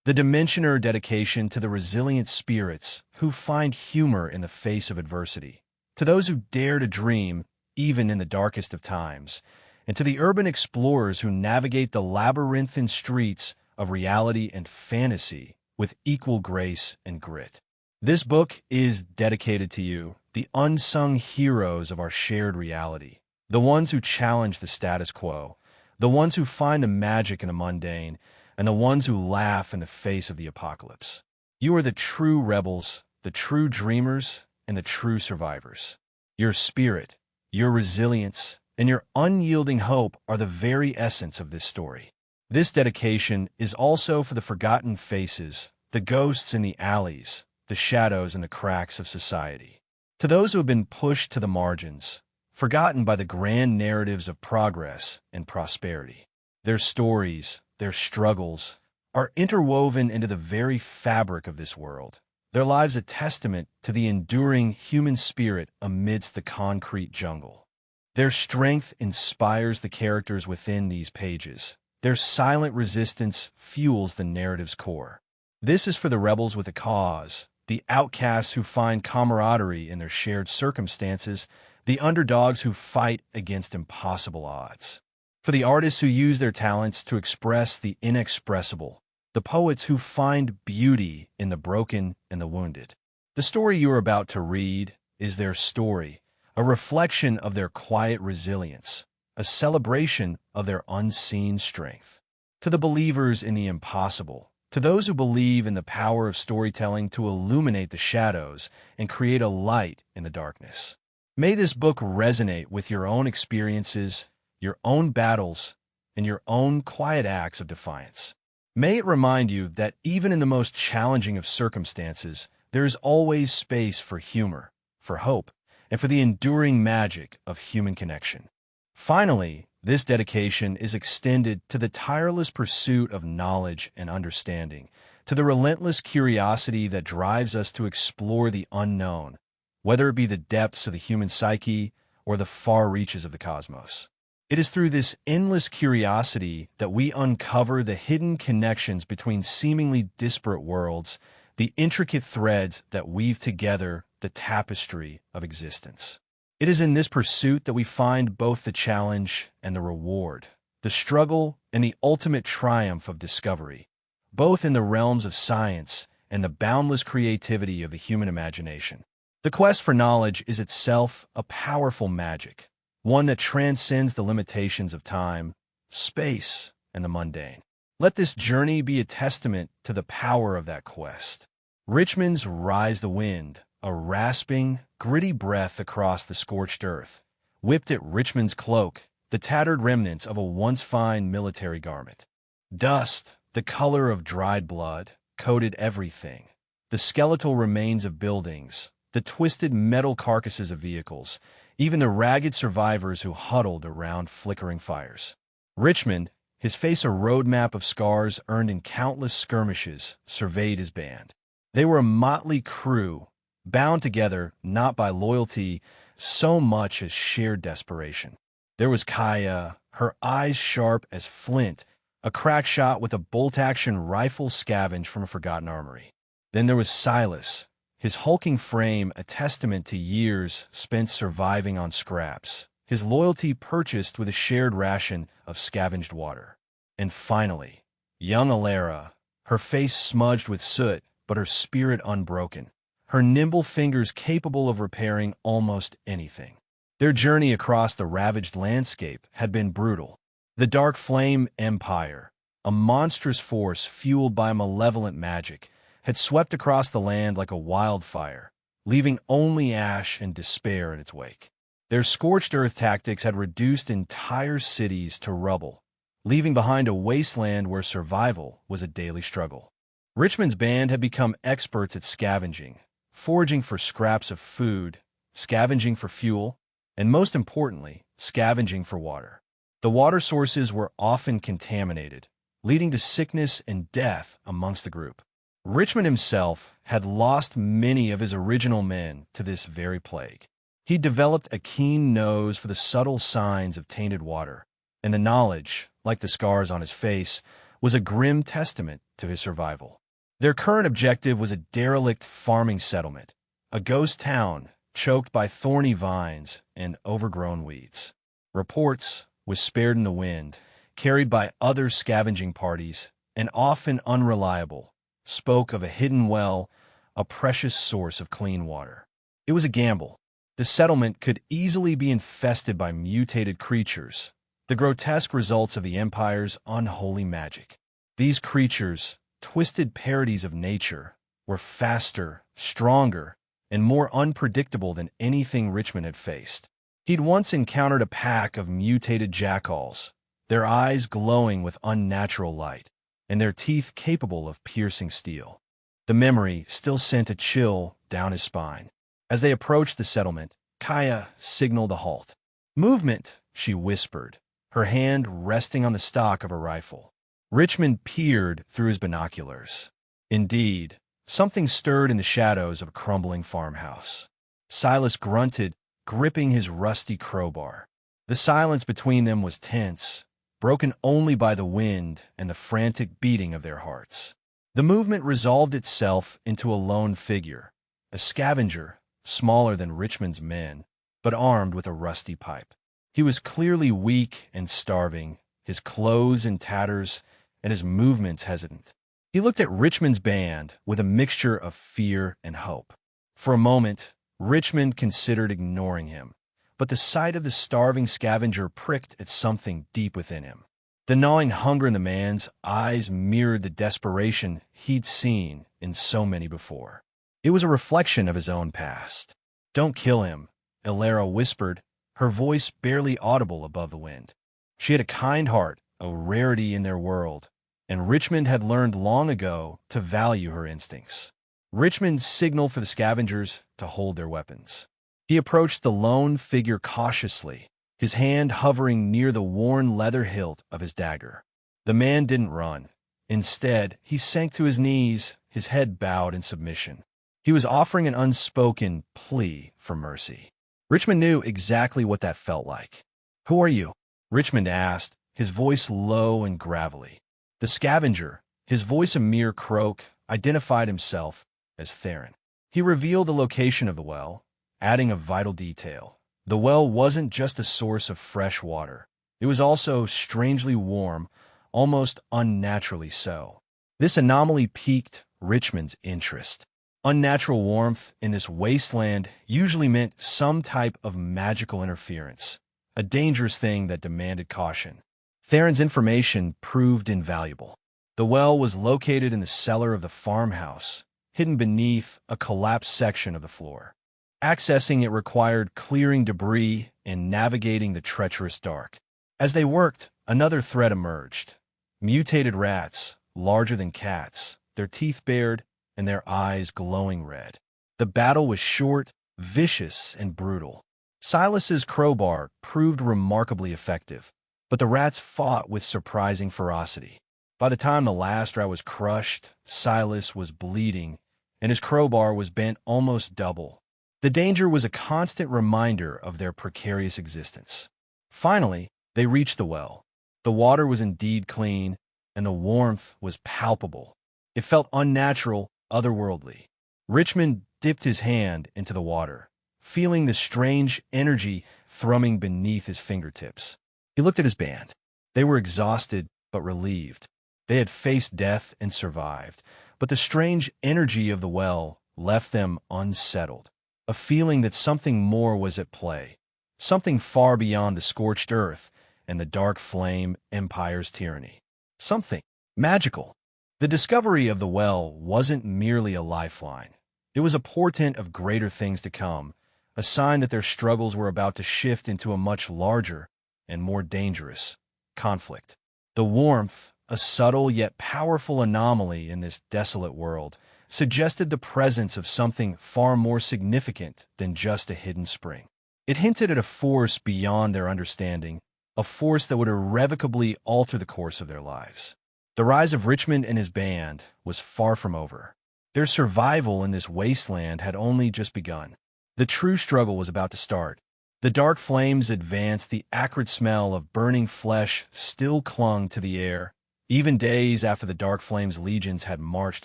The Dimensioner dedication to the resilient spirits who find humor in the face of adversity, to those who dare to dream even in the darkest of times, and to the urban explorers who navigate the labyrinthine streets of reality and fantasy with equal grace and grit. This book is dedicated to you, the unsung heroes of our shared reality, the ones who challenge the status quo, the ones who find the magic in the mundane, and the ones who laugh in the face of the apocalypse. You are the true rebels, the true dreamers, and the true survivors. Your spirit, your resilience, and your unyielding hope are the very essence of this story. This dedication is also for the forgotten faces, the ghosts in the alleys, the shadows and the cracks of society. To those who have been pushed to the margins, forgotten by the grand narratives of progress and prosperity. Their stories, their struggles, are interwoven into the very fabric of this world. Their lives a testament to the enduring human spirit amidst the concrete jungle. Their strength inspires the characters within these pages. Their silent resistance fuels the narrative's core. This is for the rebels with a cause, the outcasts who find camaraderie in their shared circumstances, the underdogs who fight against impossible odds. For the artists who use their talents to express the inexpressible, the poets who find beauty in the broken and the wounded. The story you are about to read is their story, a reflection of their quiet resilience, a celebration of their unseen strength. To the believers in the impossible, to those who believe in the power of storytelling to illuminate the shadows and create a light in the darkness. May this book resonate with your own experiences, your own battles, and your own quiet acts of defiance. May it remind you that even in the most challenging of circumstances, there is always space for humor, for hope, and for the enduring magic of human connection. Finally, this dedication is extended to the tireless pursuit of knowledge and understanding, to the relentless curiosity that drives us to explore the unknown, whether it be the depths of the human psyche or the far reaches of the cosmos. It is through this endless curiosity that we uncover the hidden connections between seemingly disparate worlds, the intricate threads that weave together the tapestry of existence. It is in this pursuit that we find both the challenge and the reward, the struggle and the ultimate triumph of discovery, both in the realms of science and the boundless creativity of the human imagination. The quest for knowledge is itself a powerful magic, one that transcends the limitations of time, space, and the mundane. Let this journey be a testament to the power of that quest. Richmond's Rise the Wind, a rasping, gritty breath across the scorched earth, whipped at Richmond's cloak, the tattered remnants of a once fine military garment. Dust, the color of dried blood, coated everything. The skeletal remains of buildings, the twisted metal carcasses of vehicles, even the ragged survivors who huddled around flickering fires. Richmond, his face a roadmap of scars earned in countless skirmishes, surveyed his band. They were a motley crew, bound together not by loyalty so much as shared desperation. There was Kaya, her eyes sharp as flint, a crack shot with a bolt-action rifle scavenged from a forgotten armory. Then there was Silas, his hulking frame a testament to years spent surviving on scraps, his loyalty purchased with a shared ration of scavenged water. And finally, young Alara, her face smudged with soot, but her spirit unbroken, her nimble fingers capable of repairing almost anything. Their journey across the ravaged landscape had been brutal. The Dark Flame Empire, a monstrous force fueled by malevolent magic, had swept across the land like a wildfire, leaving only ash and despair in its wake. Their scorched earth tactics had reduced entire cities to rubble, leaving behind a wasteland where survival was a daily struggle. Richmond's band had become experts at scavenging, foraging for scraps of food, scavenging for fuel, and most importantly, scavenging for water. The water sources were often contaminated, leading to sickness and death amongst the group. Richmond himself had lost many of his original men to this very plague. He developed a keen nose for the subtle signs of tainted water, and the knowledge, like the scars on his face, was a grim testament to his survival. Their current objective was a derelict farming settlement, a ghost town choked by thorny vines and overgrown weeds. Reports, whispered in the wind, carried by other scavenging parties, and often unreliable, spoke of a hidden well, a precious source of clean water. It was a gamble. The settlement could easily be infested by mutated creatures, the grotesque results of the Empire's unholy magic. These creatures, twisted parodies of nature, were faster, stronger, and more unpredictable than anything Richmond had faced. He'd once encountered a pack of mutated jackals, their eyes glowing with unnatural light, and their teeth capable of piercing steel. The memory still sent a chill down his spine. As they approached the settlement, Kaya signaled a halt. "Movement," she whispered, her hand resting on the stock of her rifle. Richmond peered through his binoculars. Indeed, something stirred in the shadows of a crumbling farmhouse. Silas grunted, gripping his rusty crowbar. The silence between them was tense, broken only by the wind and the frantic beating of their hearts. The movement resolved itself into a lone figure, a scavenger, smaller than Richmond's men, but armed with a rusty pipe. He was clearly weak and starving, his clothes in tatters, and his movements hesitant. He looked at Richmond's band with a mixture of fear and hope. For a moment, Richmond considered ignoring him, but the sight of the starving scavenger pricked at something deep within him. The gnawing hunger in the man's eyes mirrored the desperation he'd seen in so many before. It was a reflection of his own past. "Don't kill him," Elara whispered, her voice barely audible above the wind. She had a kind heart, a rarity in their world, and Richmond had learned long ago to value her instincts. Richmond signaled for the scavengers to hold their weapons. He approached the lone figure cautiously, his hand hovering near the worn leather hilt of his dagger. The man didn't run. Instead, he sank to his knees, his head bowed in submission. He was offering an unspoken plea for mercy. Richmond knew exactly what that felt like. "Who are you?" Richmond asked, his voice low and gravelly. The scavenger, his voice a mere croak, identified himself as Theron. He revealed the location of the well, adding a vital detail. The well wasn't just a source of fresh water. It was also strangely warm, almost unnaturally so. This anomaly piqued Richmond's interest. Unnatural warmth in this wasteland usually meant some type of magical interference, a dangerous thing that demanded caution. Theron's information proved invaluable. The well was located in the cellar of the farmhouse, hidden beneath a collapsed section of the floor. Accessing it required clearing debris and navigating the treacherous dark. As they worked, another threat emerged. Mutated rats, larger than cats, their teeth bared, and their eyes glowing red. The battle was short, vicious, and brutal. Silas's crowbar proved remarkably effective, but the rats fought with surprising ferocity. By the time the last rat was crushed, Silas was bleeding, and his crowbar was bent almost double. The danger was a constant reminder of their precarious existence. Finally, they reached the well. The water was indeed clean, and the warmth was palpable. It felt unnatural, otherworldly. Richmond dipped his hand into the water, feeling the strange energy thrumming beneath his fingertips. He looked at his band. They were exhausted but relieved. They had faced death and survived, but the strange energy of the well left them unsettled, a feeling that something more was at play, something far beyond the scorched earth and the dark flame Empire's tyranny. Something magical. The discovery of the well wasn't merely a lifeline. It was a portent of greater things to come, a sign that their struggles were about to shift into a much larger and more dangerous conflict. The warmth, a subtle yet powerful anomaly in this desolate world, suggested the presence of something far more significant than just a hidden spring. It hinted at a force beyond their understanding, a force that would irrevocably alter the course of their lives. The rise of Richmond and his band was far from over. Their survival in this wasteland had only just begun. The true struggle was about to start. The dark flames advanced, the acrid smell of burning flesh still clung to the air, even days after the Dark Flame's legions had marched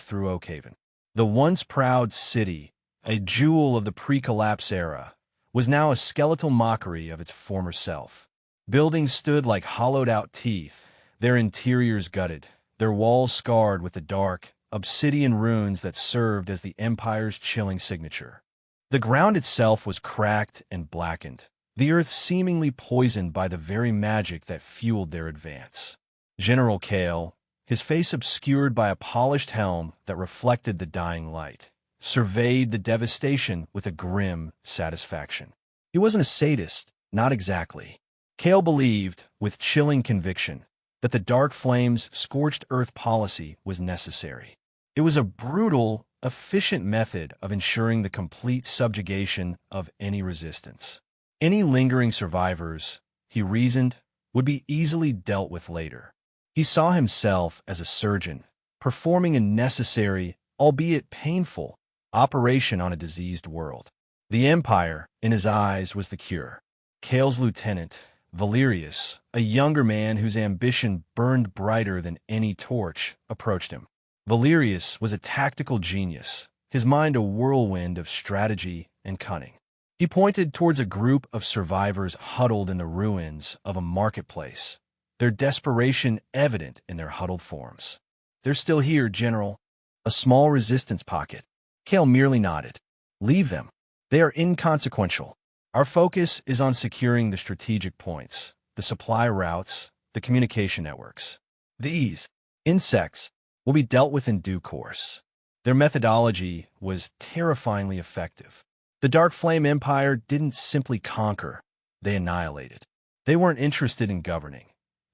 through Oakhaven. The once proud city, a jewel of the pre-collapse era, was now a skeletal mockery of its former self. Buildings stood like hollowed-out teeth, their interiors gutted, their walls scarred with the dark, obsidian runes that served as the Empire's chilling signature. The ground itself was cracked and blackened, the earth seemingly poisoned by the very magic that fueled their advance. General Kale, his face obscured by a polished helm that reflected the dying light, surveyed the devastation with a grim satisfaction. He wasn't a sadist, not exactly. Kale believed, with chilling conviction, that the Dark Flame's scorched earth policy was necessary. It was a brutal, efficient method of ensuring the complete subjugation of any resistance. Any lingering survivors, he reasoned, would be easily dealt with later. He saw himself as a surgeon, performing a necessary, albeit painful, operation on a diseased world. The Empire, in his eyes, was the cure. Kale's lieutenant, Valerius, a younger man whose ambition burned brighter than any torch, approached him. Valerius was a tactical genius, his mind a whirlwind of strategy and cunning. He pointed towards a group of survivors huddled in the ruins of a marketplace, their desperation evident in their huddled forms. "They're still here, General." A small resistance pocket. Kale merely nodded. "Leave them. They are inconsequential. Our focus is on securing the strategic points, the supply routes, the communication networks. These insects will be dealt with in due course." Their methodology was terrifyingly effective. The Dark Flame Empire didn't simply conquer, they annihilated. They weren't interested in governing.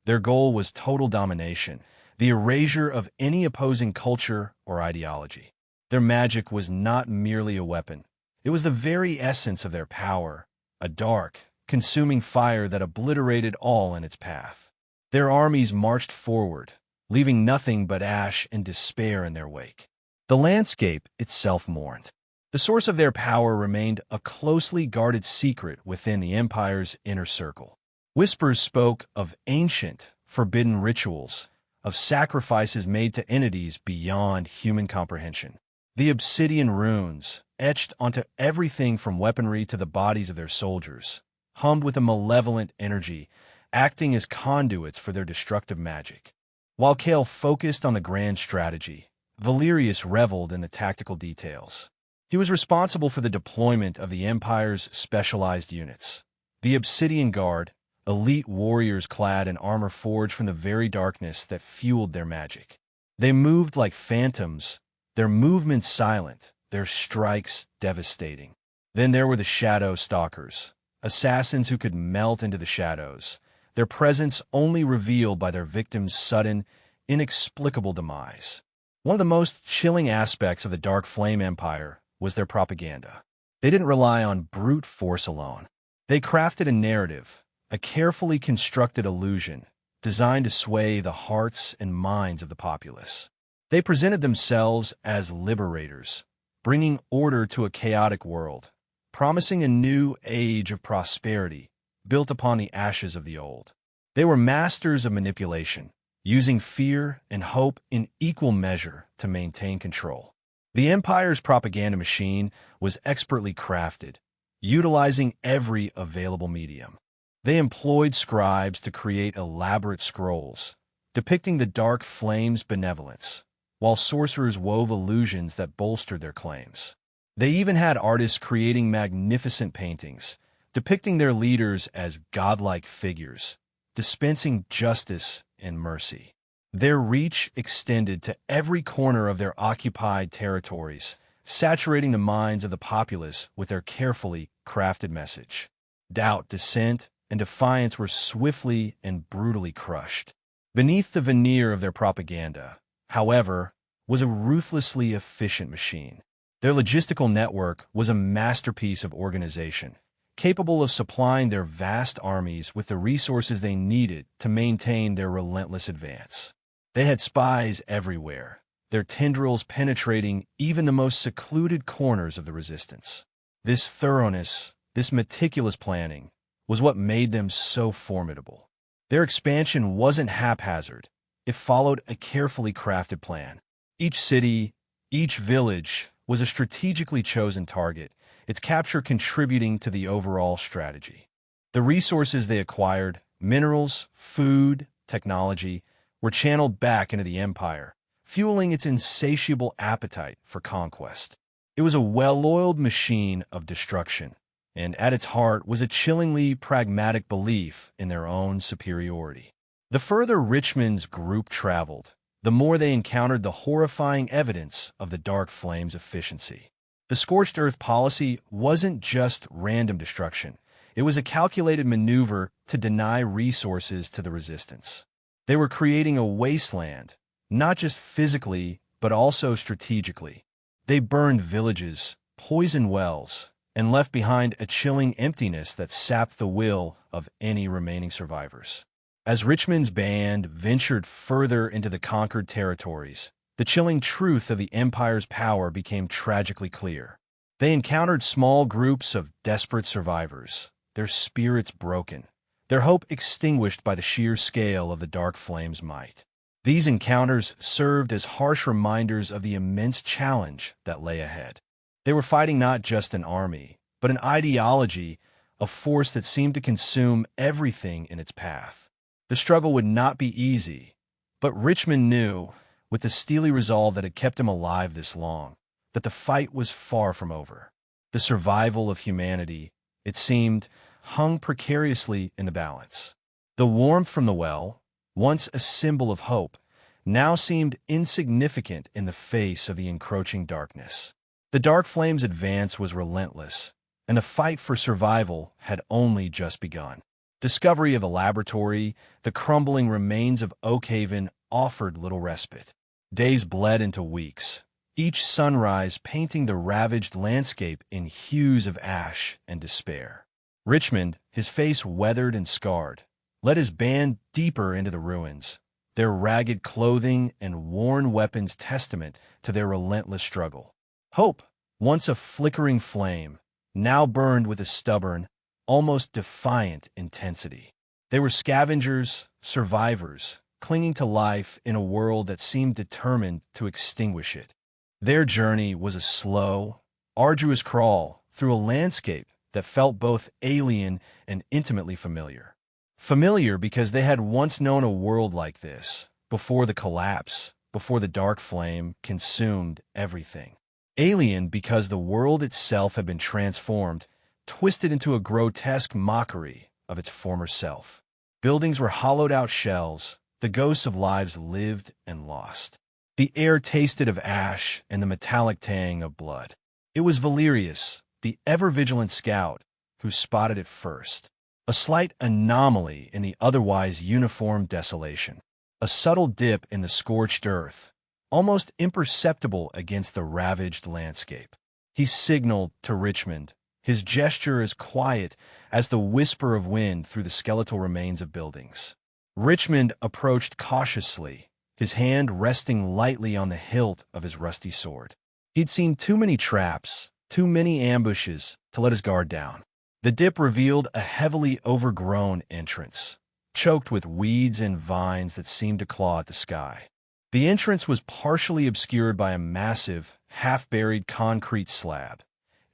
Their goal was total domination, the erasure of any opposing culture or ideology. Their magic was not merely a weapon. It was the very essence of their power, a dark, consuming fire that obliterated all in its path. Their armies marched forward, leaving nothing but ash and despair in their wake. The landscape itself mourned. The source of their power remained a closely guarded secret within the Empire's inner circle. Whispers spoke of ancient, forbidden rituals, of sacrifices made to entities beyond human comprehension. The obsidian runes, etched onto everything from weaponry to the bodies of their soldiers, hummed with a malevolent energy, acting as conduits for their destructive magic. While Kale focused on the grand strategy, Valerius reveled in the tactical details. He was responsible for the deployment of the Empire's specialized units. The Obsidian Guard, elite warriors clad in armor forged from the very darkness that fueled their magic. They moved like phantoms, their movements silent, their strikes devastating. Then there were the Shadow Stalkers, assassins who could melt into the shadows, their presence only revealed by their victims' sudden, inexplicable demise. One of the most chilling aspects of the Dark Flame Empire was their propaganda. They didn't rely on brute force alone. They crafted a narrative, a carefully constructed illusion, designed to sway the hearts and minds of the populace. They presented themselves as liberators, bringing order to a chaotic world, promising a new age of prosperity built upon the ashes of the old. They were masters of manipulation, using fear and hope in equal measure to maintain control. The Empire's propaganda machine was expertly crafted, utilizing every available medium. They employed scribes to create elaborate scrolls, depicting the Dark Flame's benevolence, while sorcerers wove illusions that bolstered their claims. They even had artists creating magnificent paintings, depicting their leaders as godlike figures, dispensing justice and mercy. Their reach extended to every corner of their occupied territories, saturating the minds of the populace with their carefully crafted message. Doubt, dissent, and defiance were swiftly and brutally crushed. Beneath the veneer of their propaganda, however, was a ruthlessly efficient machine. Their logistical network was a masterpiece of organization, capable of supplying their vast armies with the resources they needed to maintain their relentless advance. They had spies everywhere, their tendrils penetrating even the most secluded corners of the resistance. This thoroughness, this meticulous planning, was what made them so formidable. Their expansion wasn't haphazard. It followed a carefully crafted plan. Each city, each village was a strategically chosen target, its capture contributing to the overall strategy. The resources they acquired, minerals, food, technology, were channeled back into the empire, fueling its insatiable appetite for conquest. It was a well-oiled machine of destruction, and at its heart was a chillingly pragmatic belief in their own superiority. The further Richmond's group traveled, the more they encountered the horrifying evidence of the Dark Flame's efficiency. The Scorched Earth policy wasn't just random destruction. It was a calculated maneuver to deny resources to the resistance. They were creating a wasteland, not just physically, but also strategically. They burned villages, poisoned wells, and left behind a chilling emptiness that sapped the will of any remaining survivors. As Richmond's band ventured further into the conquered territories, the chilling truth of the Empire's power became tragically clear. They encountered small groups of desperate survivors, their spirits broken, their hope extinguished by the sheer scale of the Dark Flame's might. These encounters served as harsh reminders of the immense challenge that lay ahead. They were fighting not just an army, but an ideology, a force that seemed to consume everything in its path. The struggle would not be easy, but Richmond knew, with the steely resolve that had kept him alive this long, that the fight was far from over. The survival of humanity, it seemed, hung precariously in the balance. The warmth from the well, once a symbol of hope, now seemed insignificant in the face of the encroaching darkness. The Dark Flame's advance was relentless, and the fight for survival had only just begun. Discovery of a laboratory, the crumbling remains of Oakhaven offered little respite. Days bled into weeks, each sunrise painting the ravaged landscape in hues of ash and despair. Richmond, his face weathered and scarred, led his band deeper into the ruins, their ragged clothing and worn weapons testament to their relentless struggle. Hope, once a flickering flame, now burned with a stubborn, almost defiant intensity. They were scavengers, survivors, clinging to life in a world that seemed determined to extinguish it. Their journey was a slow, arduous crawl through a landscape that felt both alien and intimately familiar. Familiar because they had once known a world like this, before the collapse, before the Dark Flame consumed everything. Alien because the world itself had been transformed, twisted into a grotesque mockery of its former self. Buildings were hollowed-out shells, the ghosts of lives lived and lost. The air tasted of ash and the metallic tang of blood. It was Valerius, the ever-vigilant scout, who spotted it first. A slight anomaly in the otherwise uniform desolation. A subtle dip in the scorched earth, almost imperceptible against the ravaged landscape. He signaled to Richmond, his gesture as quiet as the whisper of wind through the skeletal remains of buildings. Richmond approached cautiously, his hand resting lightly on the hilt of his rusty sword. He'd seen too many traps, too many ambushes to let his guard down. The dip revealed a heavily overgrown entrance, choked with weeds and vines that seemed to claw at the sky. The entrance was partially obscured by a massive, half-buried concrete slab,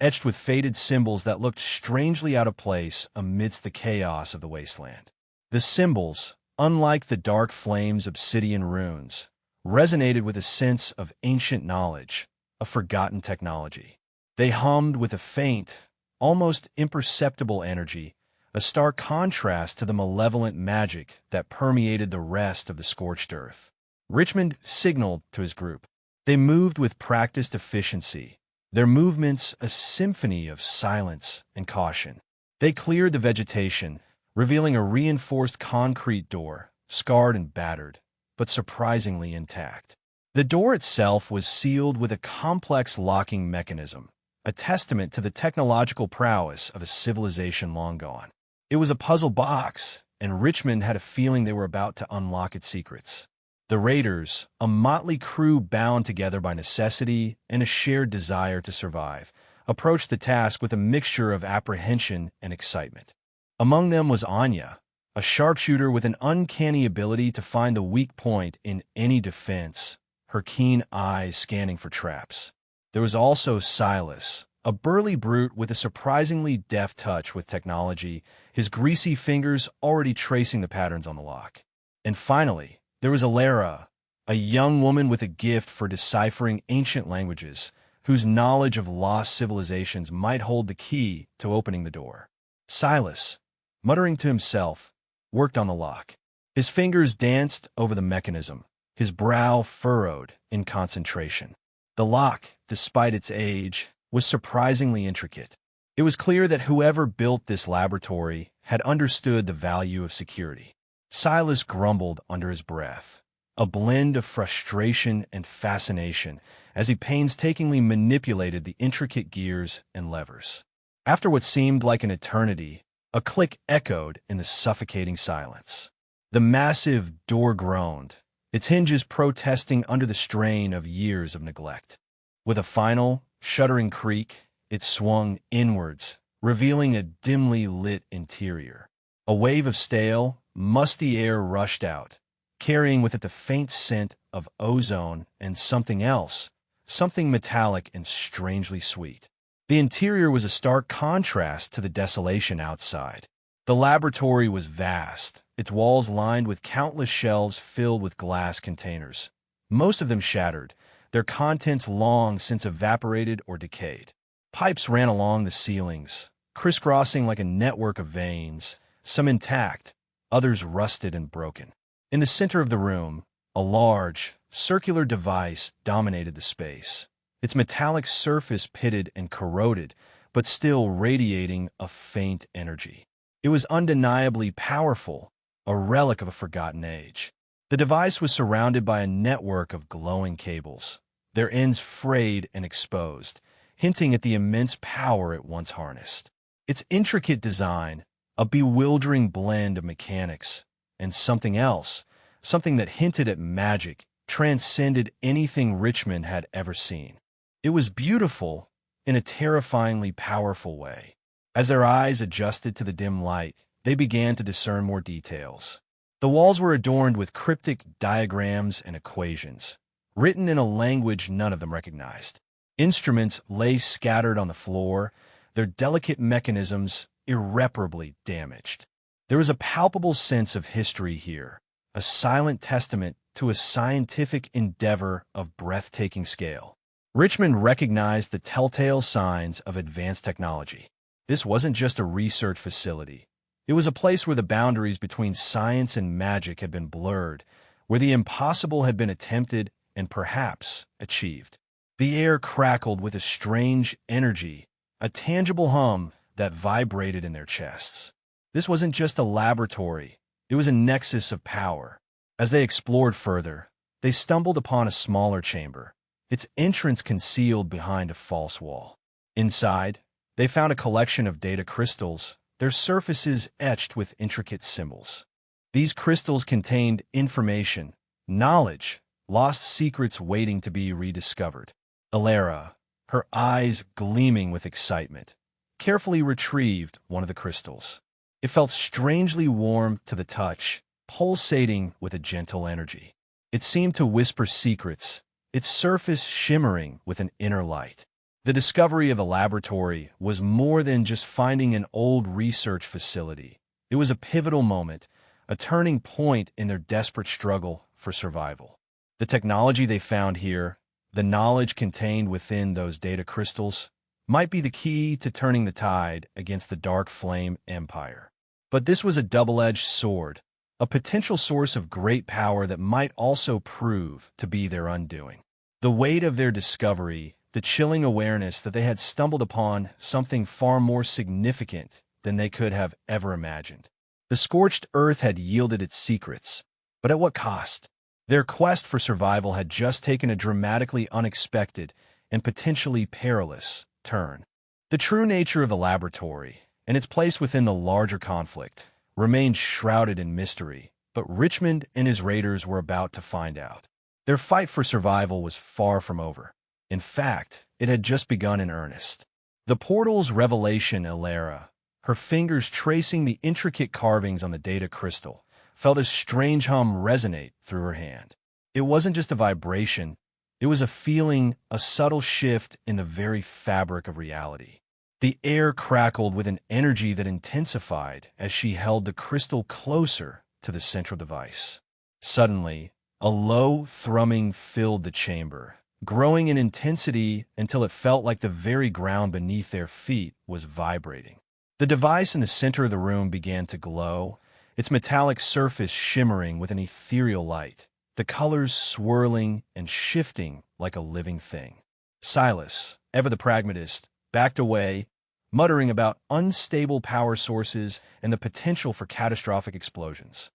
etched with faded symbols that looked strangely out of place amidst the chaos of the wasteland. The symbols, unlike the Dark Flame's obsidian runes, resonated with a sense of ancient knowledge, a forgotten technology. They hummed with a faint, almost imperceptible energy, a stark contrast to the malevolent magic that permeated the rest of the scorched earth. Richmond signaled to his group. They moved with practiced efficiency, their movements a symphony of silence and caution. They cleared the vegetation, revealing a reinforced concrete door, scarred and battered, but surprisingly intact. The door itself was sealed with a complex locking mechanism, a testament to the technological prowess of a civilization long gone. It was a puzzle box, and Richmond had a feeling they were about to unlock its secrets. The raiders, a motley crew bound together by necessity and a shared desire to survive, approached the task with a mixture of apprehension and excitement. Among them was Anya, a sharpshooter with an uncanny ability to find the weak point in any defense, her keen eyes scanning for traps. There was also Silas, a burly brute with a surprisingly deft touch with technology, his greasy fingers already tracing the patterns on the lock. And finally, there was Alara, a young woman with a gift for deciphering ancient languages, whose knowledge of lost civilizations might hold the key to opening the door. Silas, muttering to himself, worked on the lock. His fingers danced over the mechanism, his brow furrowed in concentration. The lock, despite its age, was surprisingly intricate. It was clear that whoever built this laboratory had understood the value of security. Silas grumbled under his breath, a blend of frustration and fascination as he painstakingly manipulated the intricate gears and levers. After what seemed like an eternity, a click echoed in the suffocating silence. The massive door groaned, its hinges protesting under the strain of years of neglect. With a final, shuddering creak, it swung inwards, revealing a dimly lit interior. A wave of stale, musty air rushed out, carrying with it the faint scent of ozone and something else, something metallic and strangely sweet. The interior was a stark contrast to the desolation outside. The laboratory was vast, its walls lined with countless shelves filled with glass containers, most of them shattered, their contents long since evaporated or decayed. Pipes ran along the ceilings, crisscrossing like a network of veins, some intact, others rusted and broken. In the center of the room, a large, circular device dominated the space, its metallic surface pitted and corroded, but still radiating a faint energy. It was undeniably powerful, a relic of a forgotten age. The device was surrounded by a network of glowing cables, their ends frayed and exposed, hinting at the immense power it once harnessed. Its intricate design, a bewildering blend of mechanics, and something else, something that hinted at magic, transcended anything Richmond had ever seen. It was beautiful in a terrifyingly powerful way. As their eyes adjusted to the dim light, they began to discern more details. The walls were adorned with cryptic diagrams and equations, written in a language none of them recognized. Instruments lay scattered on the floor, their delicate mechanisms irreparably damaged. There was a palpable sense of history here, a silent testament to a scientific endeavor of breathtaking scale. Richmond recognized the telltale signs of advanced technology. This wasn't just a research facility. It was a place where the boundaries between science and magic had been blurred, where the impossible had been attempted and perhaps achieved. The air crackled with a strange energy, a tangible hum that vibrated in their chests. This wasn't just a laboratory. It was a nexus of power. As they explored further, they stumbled upon a smaller chamber, its entrance concealed behind a false wall. Inside, they found a collection of data crystals, their surfaces etched with intricate symbols. These crystals contained information, knowledge, lost secrets waiting to be rediscovered. Alara, her eyes gleaming with excitement, carefully retrieved one of the crystals. It felt strangely warm to the touch, pulsating with a gentle energy. It seemed to whisper secrets, its surface shimmering with an inner light. The discovery of the laboratory was more than just finding an old research facility. It was a pivotal moment, a turning point in their desperate struggle for survival. The technology they found here, the knowledge contained within those data crystals, might be the key to turning the tide against the Dark Flame Empire. But this was a double-edged sword, a potential source of great power that might also prove to be their undoing. The weight of their discovery, the chilling awareness that they had stumbled upon something far more significant than they could have ever imagined. The scorched earth had yielded its secrets, but at what cost? Their quest for survival had just taken a dramatically unexpected and potentially perilous turn. The true nature of the laboratory, and its place within the larger conflict, remained shrouded in mystery, but Richmond and his raiders were about to find out. Their fight for survival was far from over. In fact, it had just begun in earnest. The portal's revelation, Alara, her fingers tracing the intricate carvings on the data crystal, felt a strange hum resonate through her hand. It wasn't just a vibration, it was a feeling, a subtle shift in the very fabric of reality. The air crackled with an energy that intensified as she held the crystal closer to the central device. Suddenly, a low thrumming filled the chamber, growing in intensity until it felt like the very ground beneath their feet was vibrating. The device in the center of the room began to glow, its metallic surface shimmering with an ethereal light, the colors swirling and shifting like a living thing. Silas, ever the pragmatist, backed away, muttering about unstable power sources and the potential for catastrophic explosions.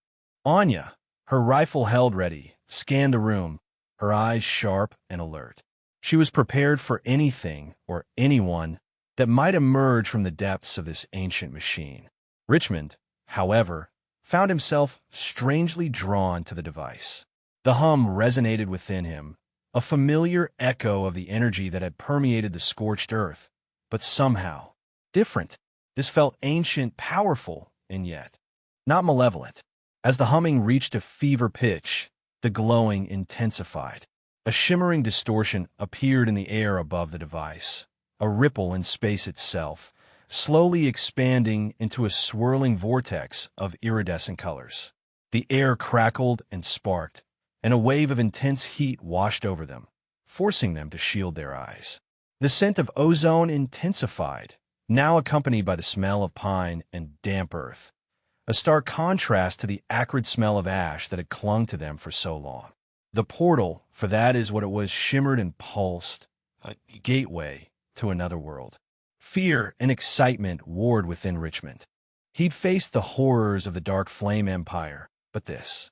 Anya, her rifle held ready, scanned the room, her eyes sharp and alert. She was prepared for anything or anyone that might emerge from the depths of this ancient machine. Richmond, however, found himself strangely drawn to the device. The hum resonated within him, a familiar echo of the energy that had permeated the scorched earth, but somehow different. This felt ancient, powerful, and yet not malevolent. As the humming reached a fever pitch, the glowing intensified. A shimmering distortion appeared in the air above the device, a ripple in space itself, slowly expanding into a swirling vortex of iridescent colors. The air crackled and sparked, and a wave of intense heat washed over them, forcing them to shield their eyes. The scent of ozone intensified, now accompanied by the smell of pine and damp earth, a stark contrast to the acrid smell of ash that had clung to them for so long. The portal, for that is what it was, shimmered and pulsed, a gateway to another world. Fear and excitement warred within Richmond. He'd faced the horrors of the Dark Flame Empire, but this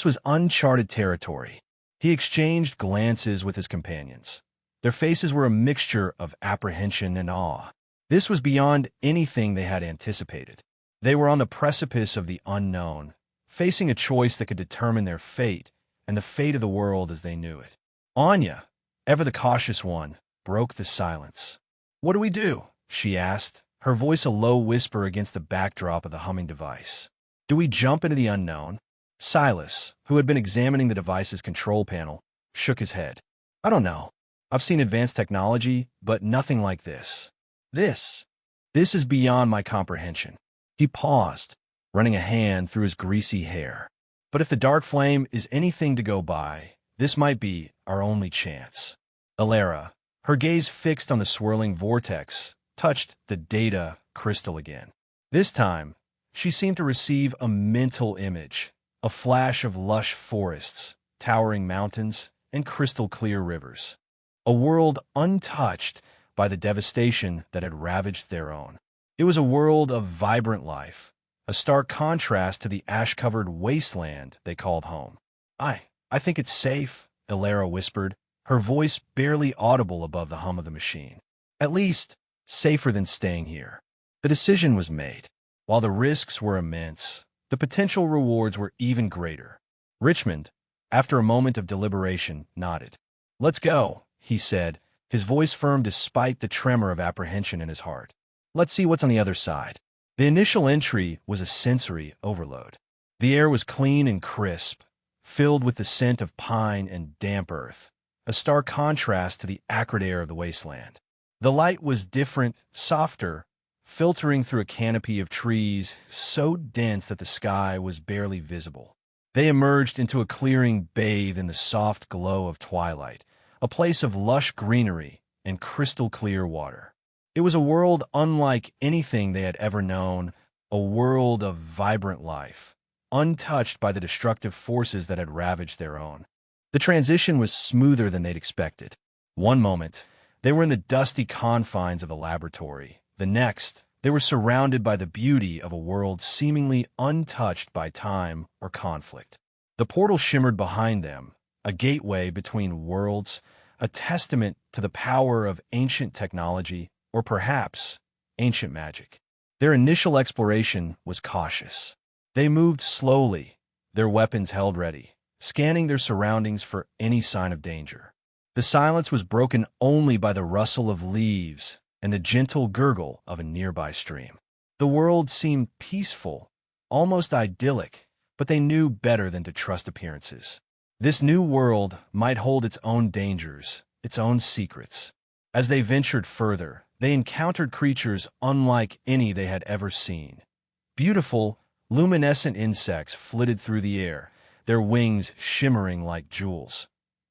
was uncharted territory. He exchanged glances with his companions. Their faces were a mixture of apprehension and awe. This was beyond anything they had anticipated. They were on the precipice of the unknown, facing a choice that could determine their fate and the fate of the world as they knew it. Anya, ever the cautious one, broke the silence. "What do we do?" she asked, her voice a low whisper against the backdrop of the humming device. "Do we jump into the unknown?" Silas, who had been examining the device's control panel, shook his head. "I don't know. I've seen advanced technology, but nothing like this. This is beyond my comprehension." He paused, running a hand through his greasy hair. "But if the dark flame is anything to go by, this might be our only chance." Alara, her gaze fixed on the swirling vortex, touched the data crystal again. This time, she seemed to receive a mental image, a flash of lush forests, towering mountains, and crystal-clear rivers. A world untouched by the devastation that had ravaged their own. It was a world of vibrant life, a stark contrast to the ash-covered wasteland they called home. I think it's safe," Alara whispered, her voice barely audible above the hum of the machine. "At least, safer than staying here." The decision was made. While the risks were immense, the potential rewards were even greater. Richmond, after a moment of deliberation, nodded. "Let's go," he said, his voice firm despite the tremor of apprehension in his heart. "Let's see what's on the other side." The initial entry was a sensory overload. The air was clean and crisp, filled with the scent of pine and damp earth, a stark contrast to the acrid air of the wasteland. The light was different, softer, filtering through a canopy of trees so dense that the sky was barely visible. They emerged into a clearing bathed in the soft glow of twilight, a place of lush greenery and crystal-clear water. It was a world unlike anything they had ever known, a world of vibrant life, untouched by the destructive forces that had ravaged their own. The transition was smoother than they'd expected. One moment, they were in the dusty confines of a laboratory. The next, they were surrounded by the beauty of a world seemingly untouched by time or conflict. The portal shimmered behind them, a gateway between worlds, a testament to the power of ancient technology, or perhaps ancient magic. Their initial exploration was cautious. They moved slowly, their weapons held ready, scanning their surroundings for any sign of danger. The silence was broken only by the rustle of leaves and the gentle gurgle of a nearby stream. The world seemed peaceful, almost idyllic, but they knew better than to trust appearances. This new world might hold its own dangers, its own secrets. As they ventured further, they encountered creatures unlike any they had ever seen. Beautiful, luminescent insects flitted through the air, their wings shimmering like jewels.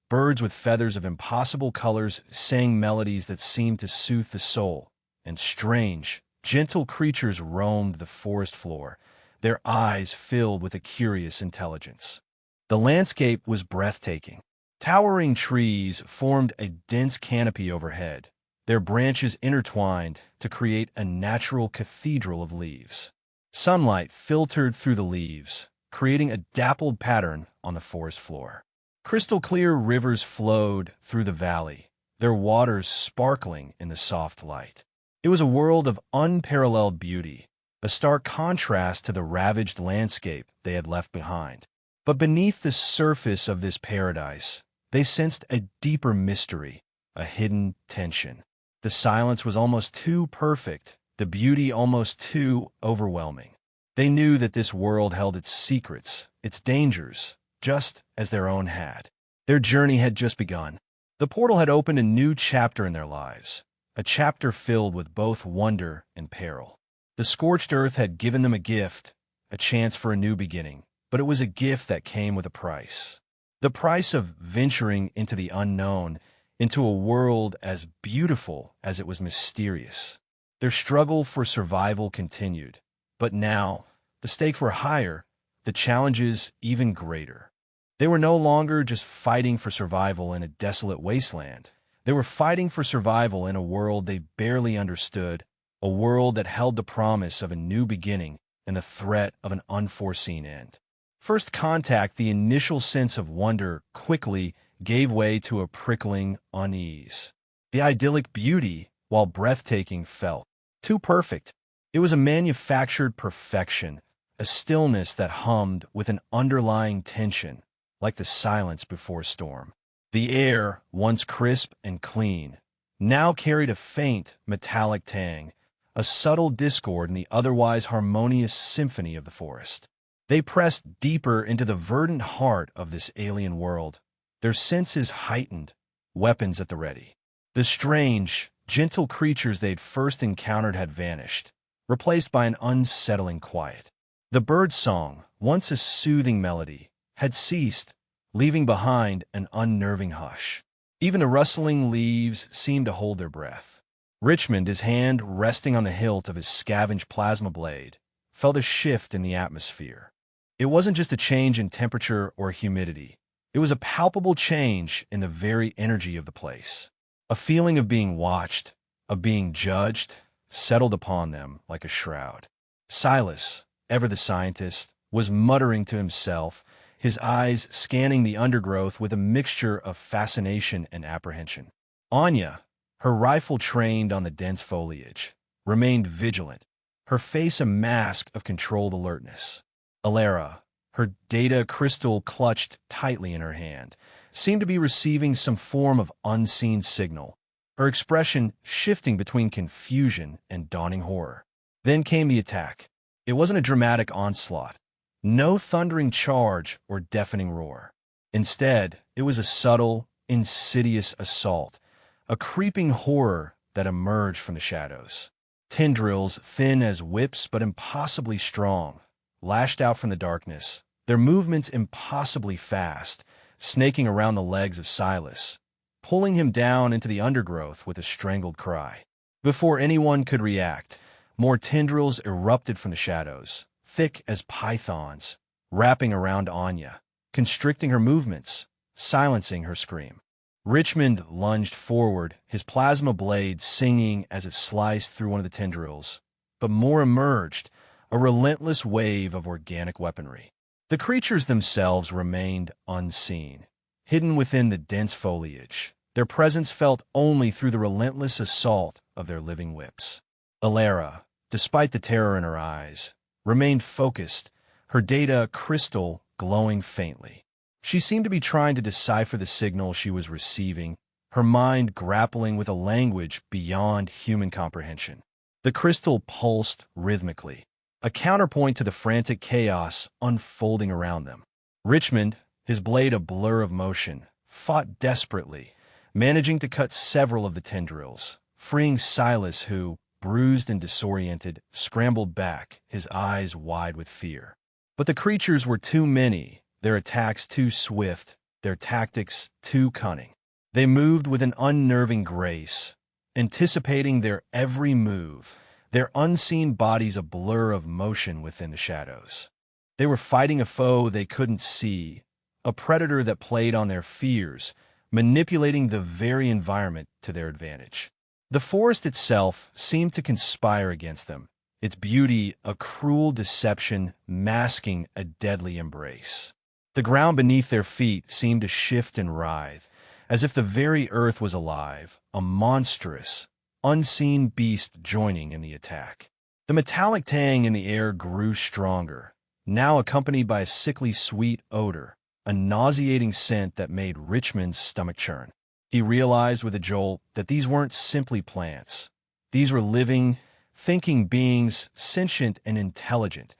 Birds with feathers of impossible colors sang melodies that seemed to soothe the soul, and strange, gentle creatures roamed the forest floor, their eyes filled with a curious intelligence. The landscape was breathtaking. Towering trees formed a dense canopy overhead, their branches intertwined to create a natural cathedral of leaves. Sunlight filtered through the leaves, creating a dappled pattern on the forest floor. Crystal-clear rivers flowed through the valley, their waters sparkling in the soft light. It was a world of unparalleled beauty, a stark contrast to the ravaged landscape they had left behind. But beneath the surface of this paradise, they sensed a deeper mystery, a hidden tension. The silence was almost too perfect, the beauty almost too overwhelming. They knew that this world held its secrets, its dangers, just as their own had. Their journey had just begun. The portal had opened a new chapter in their lives, a chapter filled with both wonder and peril. The scorched earth had given them a gift, a chance for a new beginning, but it was a gift that came with a price. The price of venturing into the unknown, into a world as beautiful as it was mysterious. Their struggle for survival continued, but now the stakes were higher, the challenges even greater. They were no longer just fighting for survival in a desolate wasteland. They were fighting for survival in a world they barely understood, a world that held the promise of a new beginning and the threat of an unforeseen end. First contact, the initial sense of wonder quickly gave way to a prickling unease. The idyllic beauty, while breathtaking, felt too perfect. It was a manufactured perfection, a stillness that hummed with an underlying tension, like the silence before a storm. The air, once crisp and clean, now carried a faint, metallic tang, a subtle discord in the otherwise harmonious symphony of the forest. They pressed deeper into the verdant heart of this alien world, their senses heightened, weapons at the ready. The strange, gentle creatures they'd first encountered had vanished, replaced by an unsettling quiet. The bird's song, once a soothing melody, had ceased, leaving behind an unnerving hush. Even the rustling leaves seemed to hold their breath. Richmond, his hand resting on the hilt of his scavenged plasma blade, felt a shift in the atmosphere. It wasn't just a change in temperature or humidity. It was a palpable change in the very energy of the place. A feeling of being watched, of being judged, settled upon them like a shroud. Silas, ever the scientist, was muttering to himself, his eyes scanning the undergrowth with a mixture of fascination and apprehension. Anya, her rifle trained on the dense foliage, remained vigilant, her face a mask of controlled alertness. Alara, her data crystal clutched tightly in her hand, seemed to be receiving some form of unseen signal, her expression shifting between confusion and dawning horror. Then came the attack. It wasn't a dramatic onslaught, no thundering charge or deafening roar. Instead, it was a subtle, insidious assault, a creeping horror that emerged from the shadows. Tendrils, thin as whips but impossibly strong, lashed out from the darkness, their movements impossibly fast, snaking around the legs of Silas, pulling him down into the undergrowth with a strangled cry. Before anyone could react, more tendrils erupted from the shadows, thick as pythons, wrapping around Anya, constricting her movements, silencing her scream. Richmond lunged forward, his plasma blade singing as it sliced through one of the tendrils, but more emerged, a relentless wave of organic weaponry. The creatures themselves remained unseen, hidden within the dense foliage, their presence felt only through the relentless assault of their living whips. Alara, despite the terror in her eyes, remained focused, her data crystal glowing faintly. She seemed to be trying to decipher the signal she was receiving, her mind grappling with a language beyond human comprehension. The crystal pulsed rhythmically, a counterpoint to the frantic chaos unfolding around them. Richmond, his blade a blur of motion, fought desperately, managing to cut several of the tendrils, freeing Silas who, bruised and disoriented, scrambled back, his eyes wide with fear. But the creatures were too many, their attacks too swift, their tactics too cunning. They moved with an unnerving grace, anticipating their every move, their unseen bodies a blur of motion within the shadows. They were fighting a foe they couldn't see, a predator that played on their fears, manipulating the very environment to their advantage. The forest itself seemed to conspire against them, its beauty a cruel deception masking a deadly embrace. The ground beneath their feet seemed to shift and writhe, as if the very earth was alive, a monstrous, unseen beast joining in the attack. The metallic tang in the air grew stronger, now accompanied by a sickly sweet odor, a nauseating scent that made Richmond's stomach churn. He realized with a jolt that these weren't simply plants. These were living, thinking beings, sentient and intelligent,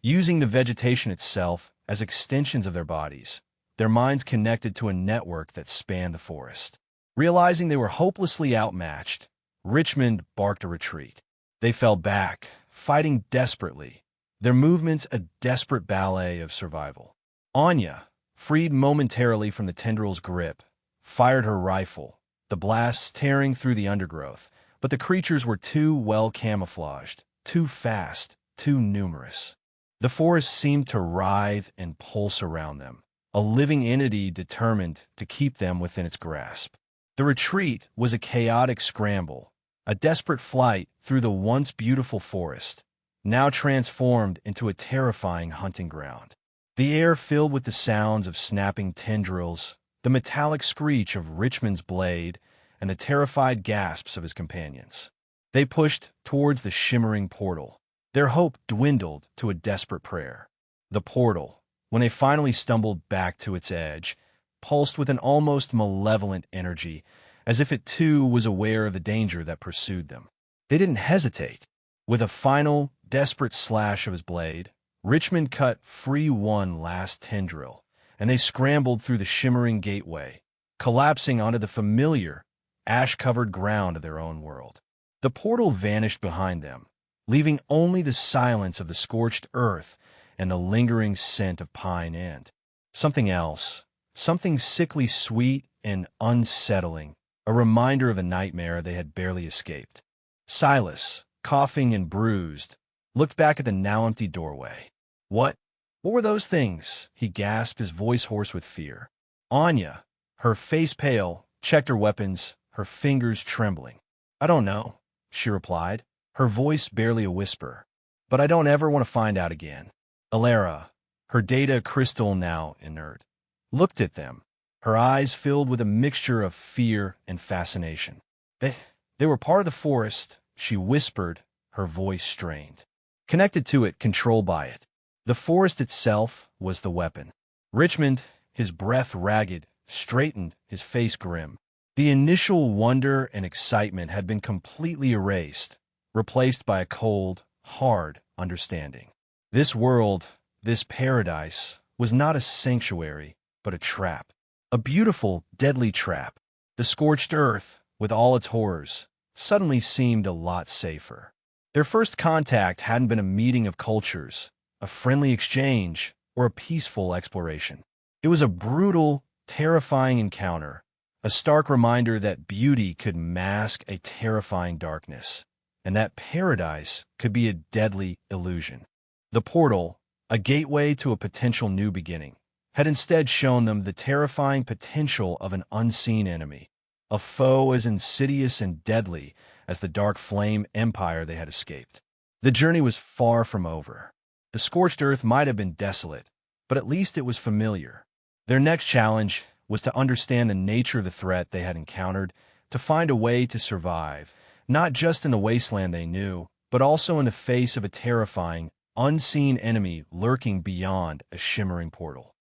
using the vegetation itself as extensions of their bodies, their minds connected to a network that spanned the forest. Realizing they were hopelessly outmatched, Richmond barked a retreat. They fell back, fighting desperately, their movements a desperate ballet of survival. Anya, freed momentarily from the tendril's grip, fired her rifle, the blasts tearing through the undergrowth, but the creatures were too well camouflaged, too fast, too numerous. The forest seemed to writhe and pulse around them, a living entity determined to keep them within its grasp. The retreat was a chaotic scramble, a desperate flight through the once beautiful forest, now transformed into a terrifying hunting ground. The air filled with the sounds of snapping tendrils, the metallic screech of Richmond's blade, and the terrified gasps of his companions. They pushed towards the shimmering portal. Their hope dwindled to a desperate prayer. The portal, when they finally stumbled back to its edge, pulsed with an almost malevolent energy, as if it too was aware of the danger that pursued them. They didn't hesitate. With a final, desperate slash of his blade, Richmond cut free one last tendril, and they scrambled through the shimmering gateway, collapsing onto the familiar, ash-covered ground of their own world. The portal vanished behind them, leaving only the silence of the scorched earth and the lingering scent of pine and something else, something sickly sweet and unsettling, a reminder of a nightmare they had barely escaped. Silas, coughing and bruised, looked back at the now empty doorway. What were those things? He gasped, his voice hoarse with fear. Anya, her face pale, checked her weapons, her fingers trembling. I don't know, she replied, her voice barely a whisper. But I don't ever want to find out again. Alara, her data crystal now inert, looked at them, her eyes filled with a mixture of fear and fascination. They were part of the forest, she whispered, her voice strained. Connected to it, controlled by it. The forest itself was the weapon. Richmond, his breath ragged, straightened, his face grim. The initial wonder and excitement had been completely erased, replaced by a cold, hard understanding. This world, this paradise, was not a sanctuary, but a trap. A beautiful, deadly trap. The scorched earth, with all its horrors, suddenly seemed a lot safer. Their first contact hadn't been a meeting of cultures, a friendly exchange, or a peaceful exploration. It was a brutal, terrifying encounter, a stark reminder that beauty could mask a terrifying darkness, and that paradise could be a deadly illusion. The portal, a gateway to a potential new beginning, had instead shown them the terrifying potential of an unseen enemy, a foe as insidious and deadly as the dark flame empire they had escaped. The journey was far from over. The scorched earth might have been desolate, but at least it was familiar. Their next challenge was to understand the nature of the threat they had encountered, to find a way to survive, not just in the wasteland they knew, but also in the face of a terrifying, unseen enemy lurking beyond a shimmering portal.